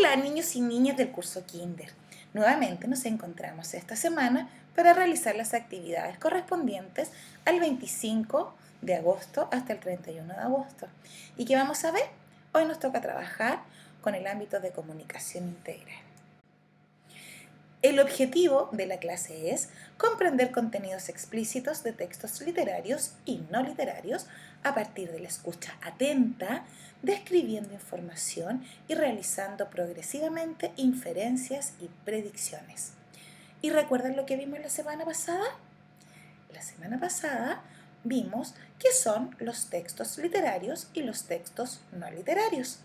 Hola niños y niñas del curso Kinder. Nuevamente nos encontramos esta semana para realizar las actividades correspondientes al 25 de agosto hasta el 31 de agosto. ¿Y qué vamos a ver? Hoy nos toca trabajar con el ámbito de comunicación integral. El objetivo de la clase es comprender contenidos explícitos de textos literarios y no literarios a partir de la escucha atenta, describiendo información y realizando progresivamente inferencias y predicciones. ¿Y recuerdan lo que vimos la semana pasada? La semana pasada vimos qué son los textos literarios y los textos no literarios.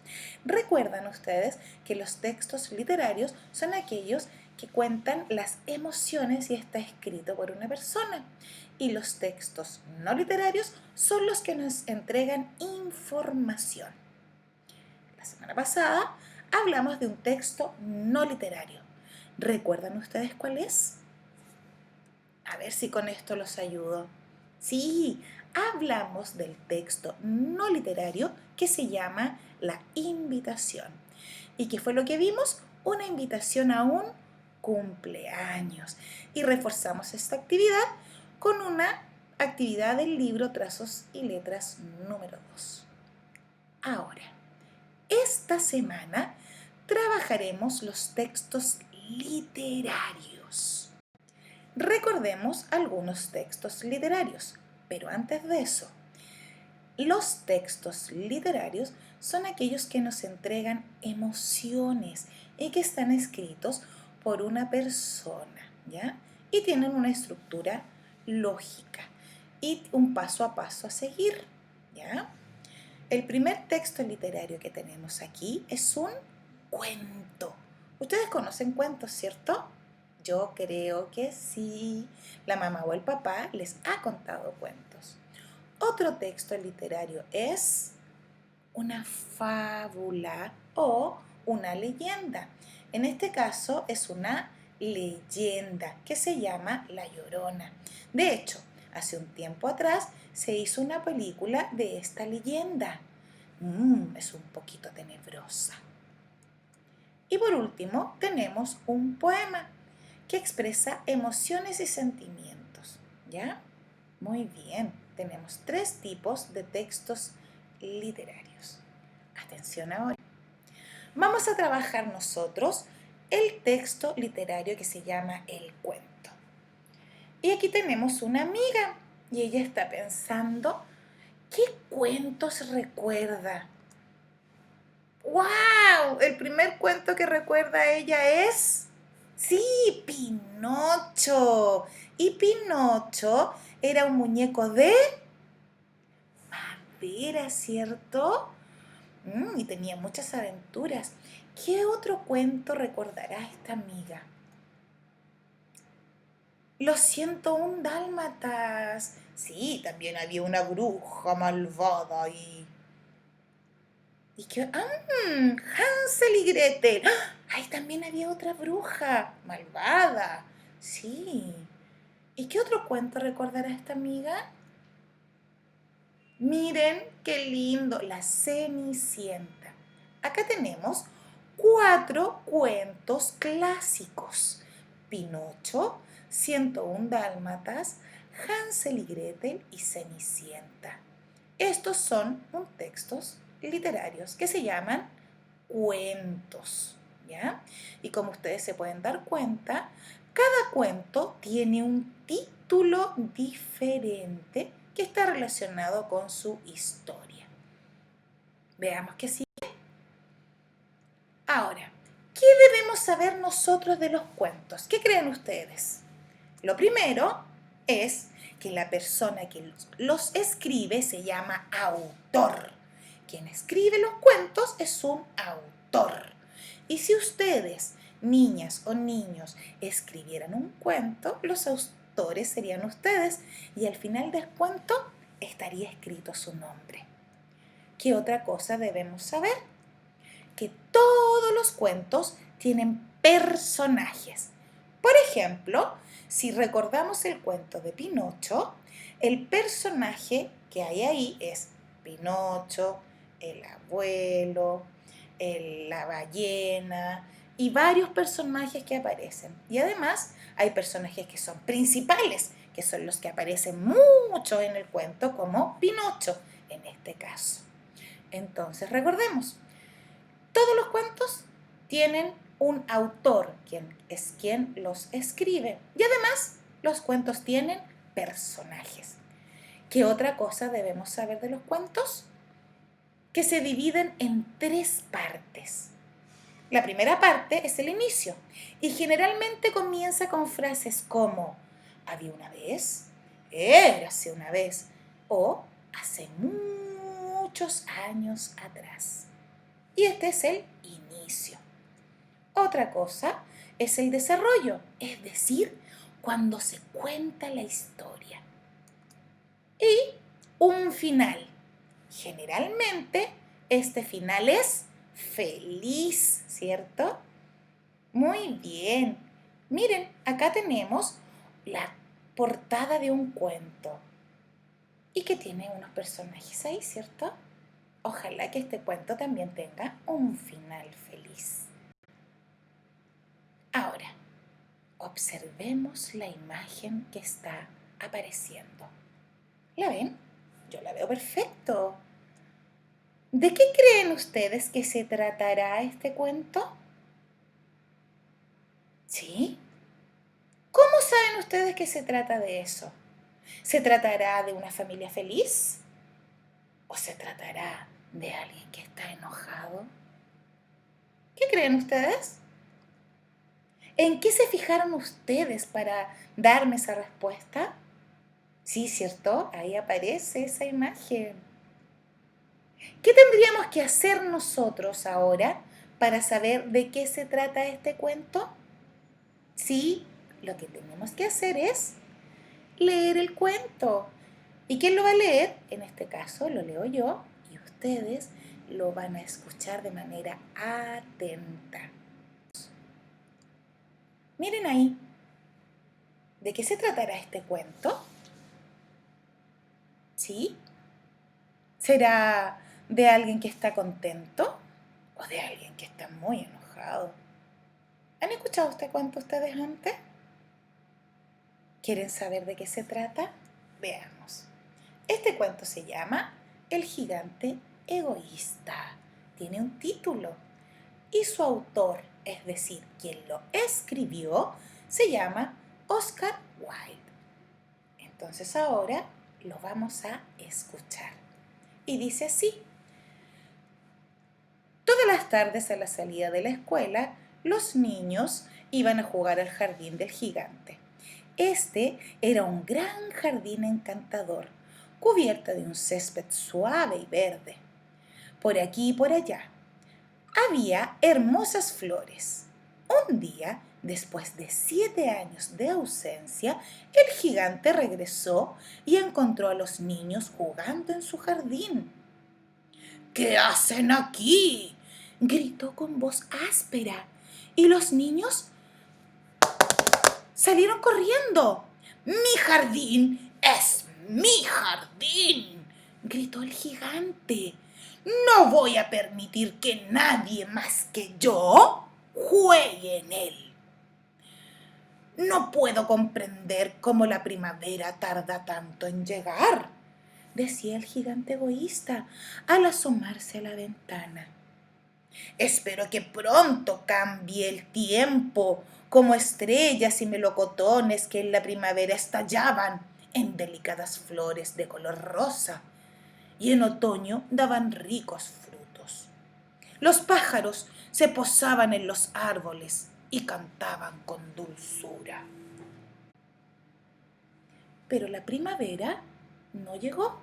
¿Recuerdan ustedes que los textos literarios son aquellos que cuentan las emociones y está escrito por una persona? Y los textos no literarios son los que nos entregan información. La semana pasada hablamos de un texto no literario. ¿Recuerdan ustedes cuál es? A ver si con esto los ayudo. Sí, hablamos del texto no literario que se llama La Invitación. ¿Y qué fue lo que vimos? Una invitación a un cumpleaños. Y reforzamos esta actividad con una actividad del libro Trazos y Letras número 2. Ahora, esta semana trabajaremos los textos literarios. Recordemos algunos textos literarios, pero antes de eso, los textos literarios son aquellos que nos entregan emociones y que están escritos por una persona, ¿ya? Y tienen una estructura lógica y un paso a paso a seguir, ¿ya? El primer texto literario que tenemos aquí es un cuento. Ustedes conocen cuentos, ¿cierto? Yo creo que sí. La mamá o el papá les ha contado cuentos. Otro texto literario es una fábula o una leyenda. En este caso es una leyenda que se llama La Llorona. De hecho, hace un tiempo atrás se hizo una película de esta leyenda. Es un poquito tenebrosa. Y por último, tenemos un poema que expresa emociones y sentimientos, ¿ya? Muy bien, tenemos 3 tipos de textos literarios. Atención ahora. Vamos a trabajar nosotros el texto literario que se llama el cuento. Y aquí tenemos una amiga y ella está pensando, ¿qué cuentos recuerda? ¡Wow! El primer cuento que recuerda ella es... Sí, Pinocho. Y Pinocho era un muñeco de madera, ¿cierto? Y tenía muchas aventuras. ¿Qué otro cuento recordará esta amiga? Los 101 dálmatas. Sí, también había una bruja malvada ahí. ¿Y qué? Hansel y Gretel. ¡Ah! Ahí también había otra bruja malvada. Sí. ¿Y qué otro cuento recordará esta amiga? Miren qué lindo, la Cenicienta. Acá tenemos 4 cuentos clásicos. Pinocho, 101 dálmatas, Hansel y Gretel y Cenicienta. Estos son textos literarios que se llaman cuentos, ¿ya? Y como ustedes se pueden dar cuenta, cada cuento tiene un título diferente que está relacionado con su historia. Veamos qué sigue. Ahora, ¿qué debemos saber nosotros de los cuentos? ¿Qué creen ustedes? Lo primero es que la persona que los escribe se llama autor. Quien escribe los cuentos es un autor. Y si ustedes, niñas o niños, escribieran un cuento, los autores serían ustedes y al final del cuento estaría escrito su nombre. ¿Qué otra cosa debemos saber? Que todos los cuentos tienen personajes. Por ejemplo, si recordamos el cuento de Pinocho, el personaje que hay ahí es Pinocho, el abuelo, la ballena y varios personajes que aparecen. Y además hay personajes que son principales, que son los que aparecen mucho en el cuento, como Pinocho en este caso. Entonces recordemos, todos los cuentos tienen un autor, quien es quien los escribe. Y además los cuentos tienen personajes. ¿Qué otra cosa debemos saber de los cuentos? Que se dividen en 3 partes. La primera parte es el inicio y generalmente comienza con frases como había una vez, érase una vez o hace muchos años atrás. Y este es el inicio. Otra cosa es el desarrollo, es decir, cuando se cuenta la historia. Y un final. Generalmente este final es feliz, ¿cierto? Muy bien. Miren, acá tenemos la portada de un cuento y que tiene unos personajes ahí, ¿cierto? Ojalá que este cuento también tenga un final feliz. Ahora, observemos la imagen que está apareciendo. ¿La ven? Yo la veo perfecto. ¿De qué creen ustedes que se tratará este cuento? ¿Sí? ¿Cómo saben ustedes que se trata de eso? ¿Se tratará de una familia feliz? ¿O se tratará de alguien que está enojado? ¿Qué creen ustedes? ¿En qué se fijaron ustedes para darme esa respuesta? Sí, ¿cierto? Ahí aparece esa imagen. ¿Qué tendríamos que hacer nosotros ahora para saber de qué se trata este cuento? Sí, lo que tenemos que hacer es leer el cuento. ¿Y quién lo va a leer? En este caso lo leo yo y ustedes lo van a escuchar de manera atenta. Miren ahí, ¿de qué se tratará este cuento? ¿Sí? ¿Será de alguien que está contento o de alguien que está muy enojado? ¿Han escuchado este cuento ustedes antes? ¿Quieren saber de qué se trata? Veamos. Este cuento se llama El gigante egoísta. Tiene un título y su autor, es decir, quien lo escribió, se llama Oscar Wilde. Entonces ahora lo vamos a escuchar. Y dice así: todas las tardes a la salida de la escuela, los niños iban a jugar al jardín del gigante. Este era un gran jardín encantador, cubierto de un césped suave y verde. Por aquí y por allá había hermosas flores. Un día, después de 7 años de ausencia, el gigante regresó y encontró a los niños jugando en su jardín. ¿Qué hacen aquí?, gritó con voz áspera, y los niños salieron corriendo. ¡Mi jardín es mi jardín!, gritó el gigante. No voy a permitir que nadie más que yo juegue en él. No puedo comprender cómo la primavera tarda tanto en llegar, decía el gigante egoísta al asomarse a la ventana. Espero que pronto cambie el tiempo, como estrellas y melocotones que en la primavera estallaban en delicadas flores de color rosa y en otoño daban ricos frutos. Los pájaros se posaban en los árboles y cantaban con dulzura. Pero la primavera no llegó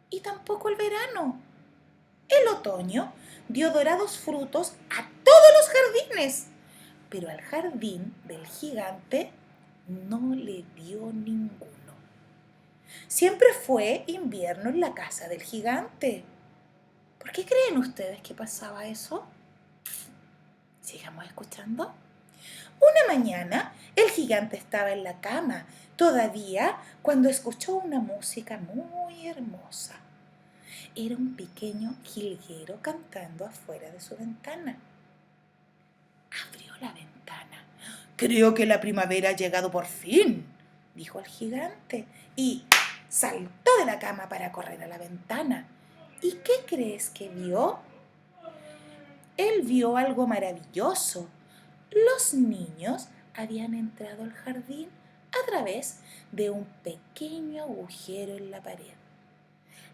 y tampoco el verano. El otoño dio dorados frutos a todos los jardines, pero al jardín del gigante no le dio ninguno. Siempre fue invierno en la casa del gigante. ¿Por qué creen ustedes que pasaba eso? Sigamos escuchando. Una mañana el gigante estaba en la cama todavía cuando escuchó una música muy hermosa. era un pequeño jilguero cantando afuera de su ventana. Abrió la ventana. «Creo que la primavera ha llegado por fin», dijo el gigante, y saltó de la cama para correr a la ventana. ¿Y qué crees que vio? Él vio algo maravilloso. Los niños habían entrado al jardín a través de un pequeño agujero en la pared.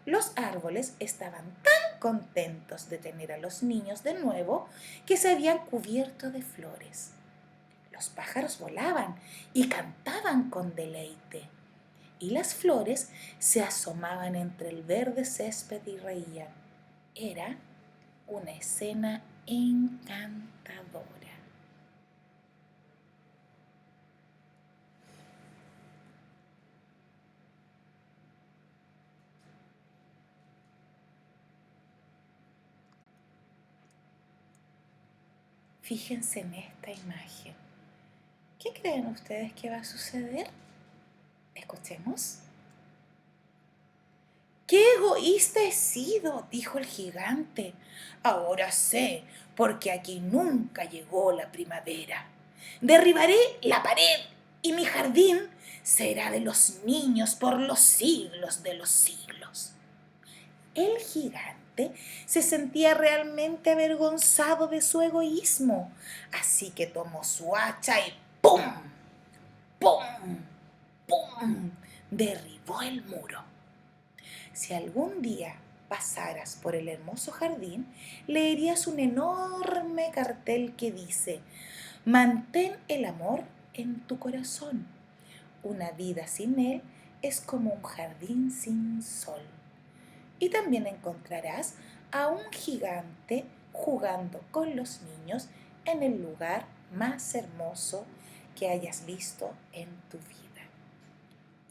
Los árboles estaban tan contentos de tener a los niños de nuevo que se habían cubierto de flores. Los pájaros volaban y cantaban con deleite, y las flores se asomaban entre el verde césped y reían. Era una escena encantadora. Fíjense en esta imagen. ¿Qué creen ustedes que va a suceder? Escuchemos. ¡Qué egoísta he sido!, dijo el gigante. Ahora sé por qué aquí nunca llegó la primavera. Derribaré la pared y mi jardín será de los niños por los siglos de los siglos. El gigante se sentía realmente avergonzado de su egoísmo, así que tomó su hacha y ¡pum! ¡Pum! ¡Pum! Derribó el muro. Si algún día pasaras por el hermoso jardín, leerías un enorme cartel que dice: «Mantén el amor en tu corazón. Una vida sin él es como un jardín sin sol». Y también encontrarás a un gigante jugando con los niños en el lugar más hermoso que hayas visto en tu vida.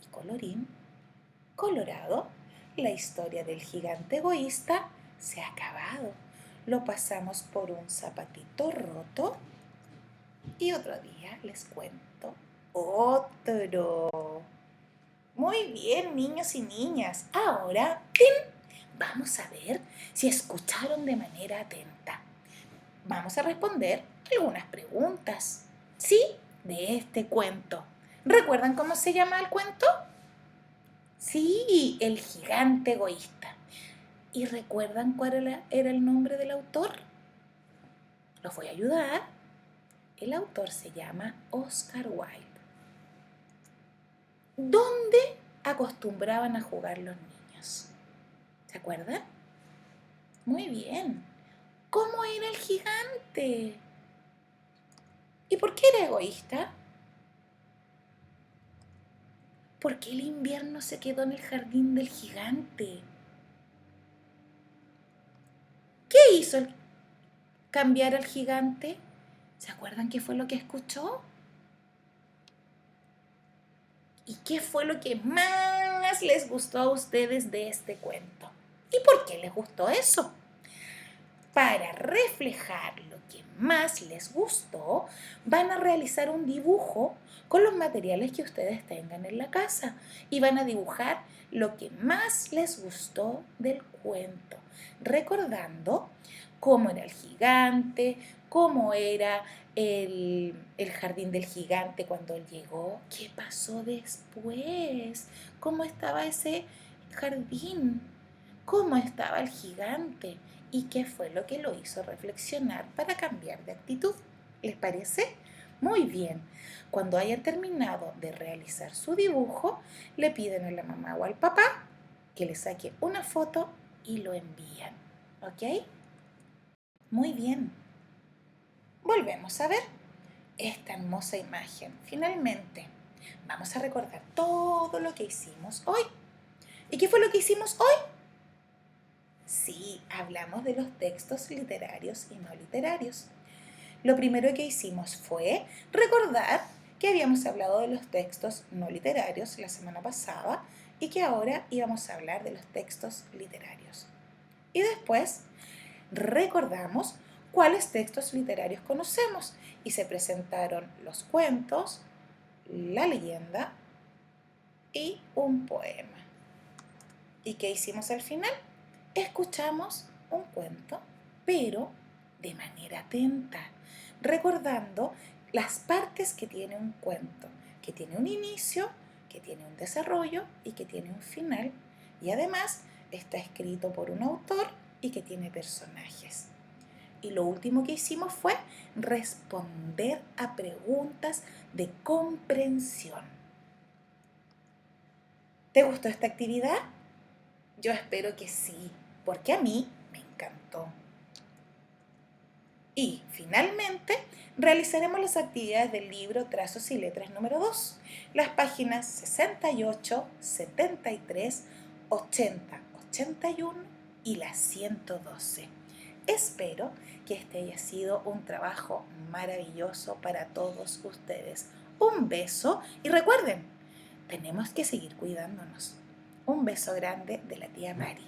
Y colorín colorado, la historia del gigante egoísta se ha acabado. Lo pasamos por un zapatito roto y otro día les cuento otro. Muy bien, niños y niñas. Ahora, ¡tin!, vamos a ver si escucharon de manera atenta. Vamos a responder algunas preguntas, ¿sí?, de este cuento. ¿Recuerdan cómo se llama el cuento? Sí, el gigante egoísta. ¿Y recuerdan cuál era el nombre del autor? Los voy a ayudar. El autor se llama Oscar Wilde. ¿Dónde acostumbraban a jugar los niños? ¿Se acuerdan? Muy bien. ¿Cómo era el gigante? ¿Y por qué era egoísta? ¿Por qué el invierno se quedó en el jardín del gigante? ¿Qué hizo cambiar al gigante? ¿Se acuerdan qué fue lo que escuchó? ¿Y qué fue lo que más les gustó a ustedes de este cuento? ¿Y por qué les gustó eso? Para reflejar lo que más les gustó, van a realizar un dibujo con los materiales que ustedes tengan en la casa y van a dibujar lo que más les gustó del cuento, recordando cómo era el gigante, cómo era el jardín del gigante cuando él llegó, qué pasó después, cómo estaba ese jardín, cómo estaba el gigante y qué fue lo que lo hizo reflexionar para cambiar de actitud. ¿Les parece? Muy bien. Cuando hayan terminado de realizar su dibujo, le piden a la mamá o al papá que le saque una foto y lo envían. ¿Ok? Muy bien. Volvemos a ver esta hermosa imagen. Finalmente, vamos a recordar todo lo que hicimos hoy. ¿Y qué fue lo que hicimos hoy? Sí, hablamos de los textos literarios y no literarios. Lo primero que hicimos fue recordar que habíamos hablado de los textos no literarios la semana pasada y que ahora íbamos a hablar de los textos literarios. Y después recordamos cuáles textos literarios conocemos y se presentaron los cuentos, la leyenda y un poema. ¿Y qué hicimos al final? escuchamos un cuento, pero de manera atenta, recordando las partes que tiene un cuento, que tiene un inicio, que tiene un desarrollo y que tiene un final. Y además está escrito por un autor y que tiene personajes. Y lo último que hicimos fue responder a preguntas de comprensión. ¿Te gustó esta actividad? Yo espero que sí, porque a mí me encantó. Y finalmente realizaremos las actividades del libro Trazos y Letras número 2, las páginas 68, 73, 80, 81 y la 112. Espero que este haya sido un trabajo maravilloso para todos ustedes. Un beso y recuerden, tenemos que seguir cuidándonos. Un beso grande de la tía Mari.